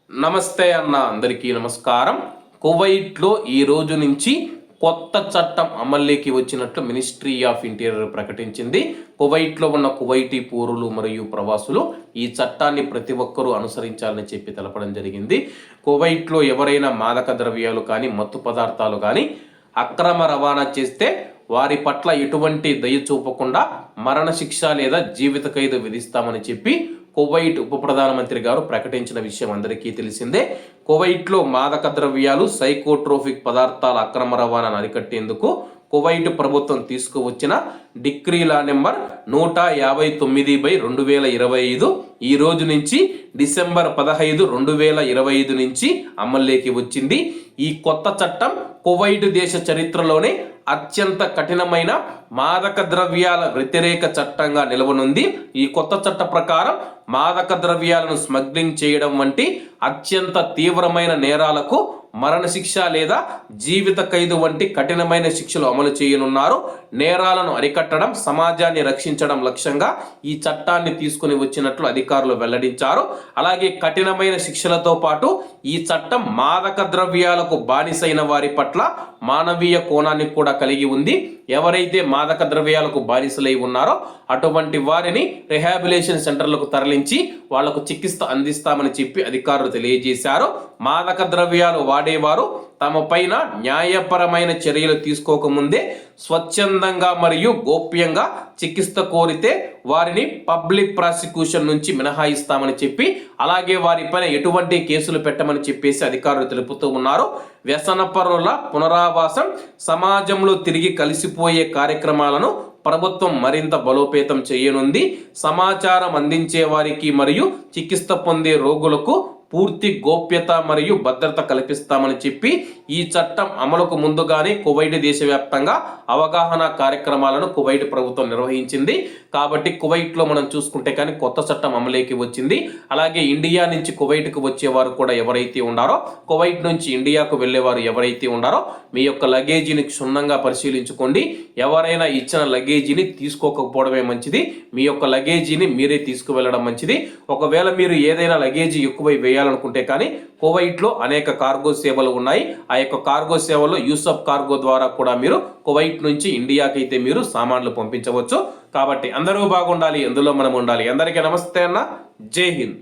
నమస్తే అన్న, అందరికీ నమస్కారం. కువైట్లో ఈ రోజు నుంచి కొత్త చట్టం అమల్లోకి వచ్చినట్లు మినిస్ట్రీ ఆఫ్ ఇంటీరియర్ ప్రకటించింది. కువైట్లో ఉన్న కువైటీ పౌరులు మరియు ప్రవాసులు ఈ చట్టాన్ని ప్రతి ఒక్కరూ అనుసరించాలని చెప్పి తెలపడం జరిగింది. కువైట్లో ఎవరైనా మాదక ద్రవ్యాలు కానీ మత్తు పదార్థాలు కానీ అక్రమ రవాణా చేస్తే వారి పట్ల ఎటువంటి దయ చూపకుండా మరణశిక్ష లేదా జీవిత ఖైదు విధిస్తామని చెప్పి కువైట్ ఉప ప్రధానమంత్రి గారు ప్రకటించిన విషయం అందరికీ తెలిసిందే. కువైట్లో మాదక ద్రవ్యాలు, సైకోట్రోఫిక్ పదార్థాల అక్రమ రవాణాను అరికట్టేందుకు కువైట్ ప్రభుత్వం తీసుకువచ్చిన డిక్రీ లా నెంబర్ 159/2025 ఈ రోజు నుంచి డిసెంబర్ 15, 2025 నుంచి అమల్లోకి వచ్చింది. ఈ కొత్త చట్టం కువైట్ దేశ చరిత్రలోనే అత్యంత కఠినమైన మాదక ద్రవ్యాల వ్యతిరేక చట్టంగా నిలవనుంది. ఈ కొత్త చట్ట ప్రకారం మాదక ద్రవ్యాలను స్మగ్లింగ్ చేయడం వంటి అత్యంత తీవ్రమైన నేరాలకు మరణశిక్ష లేదా జీవిత ఖైదు వంటి కఠినమైన శిక్షలు అమలు చేయనున్నారు. నేరాలను అరికట్టడం, సమాజాన్ని రక్షించడం లక్ష్యంగా ఈ చట్టాన్ని తీసుకుని వచ్చినట్లు అధికారులు వెల్లడించారు. అలాగే కఠినమైన శిక్షలతో పాటు ఈ చట్టం మాదక ద్రవ్యాలకు బానిసైన వారి పట్ల మానవీయ కోణాన్ని కూడా కలిగి ఉంది. ఎవరైతే మాదక ద్రవ్యాలకు బానిసలై ఉన్నారో అటువంటి వారిని రిహాబిలేషన్ సెంటర్లకు తరలించి వాళ్లకు చికిత్స అందిస్తామని చెప్పి అధికారులు తెలియజేశారు. మాదక ద్రవ్యాలు వాడేవారు తమ పైన న్యాయపరమైన చర్యలు తీసుకోకముందే స్వచ్ఛందంగా మరియు గోప్యంగా చికిత్స కోరితే వారిని పబ్లిక్ ప్రాసిక్యూషన్ నుంచి మినహాయిస్తామని చెప్పి, అలాగే వారిపైన ఎటువంటి కేసులు పెట్టమని చెప్పేసి అధికారులు తెలుపుతూ ఉన్నారు. వ్యసనపరుల పునరావాసం, సమాజంలో తిరిగి కలిసిపోయే కార్యక్రమాలను ప్రభుత్వం మరింత బలోపేతం చేయనుంది. సమాచారం అందించే వారికి మరియు చికిత్స పొందే రోగులకు పూర్తి గోప్యత మరియు భద్రత కల్పిస్తామని చెప్పి ఈ చట్టం అమలుకు ముందుగానే కువైట్ దేశవ్యాప్తంగా అవగాహన కార్యక్రమాలను కువైట్ ప్రభుత్వం నిర్వహించింది. కాబట్టి కువైట్లో మనం చూసుకుంటే కానీ కొత్త చట్టం అమలుకి వచ్చింది. అలాగే ఇండియా నుంచి కువైట్కు వచ్చేవారు కూడా ఎవరైతే ఉన్నారో, కువైట్ నుంచి ఇండియాకు వెళ్ళేవారు ఎవరైతే ఉన్నారో మీ యొక్క లగేజీని క్షుణ్ణంగా పరిశీలించుకోండి. ఎవరైనా ఇచ్చిన లగేజీని తీసుకోకపోవడమే మంచిది. మీ యొక్క లగేజీని మీరే తీసుకువెళ్ళడం మంచిది. ఒకవేళ మీరు ఏదైనా లగేజీ ఎక్కువై వేయాలనుకుంటే కానీ కువైట్లో అనేక కార్గో సేవలు ఉన్నాయి. ఆ యొక్క కార్గో సేవలో యూసఫ్ కార్గో ద్వారా కూడా మీరు కువైట్ నుంచి ఇండియాకి అయితే మీరు సామాన్లు పంపించవచ్చు. కాబట్టి అందరూ బాగుండాలి, ఎందులో మనం ఉండాలి. అందరికీ నమస్తే అన్న, జై హింద్.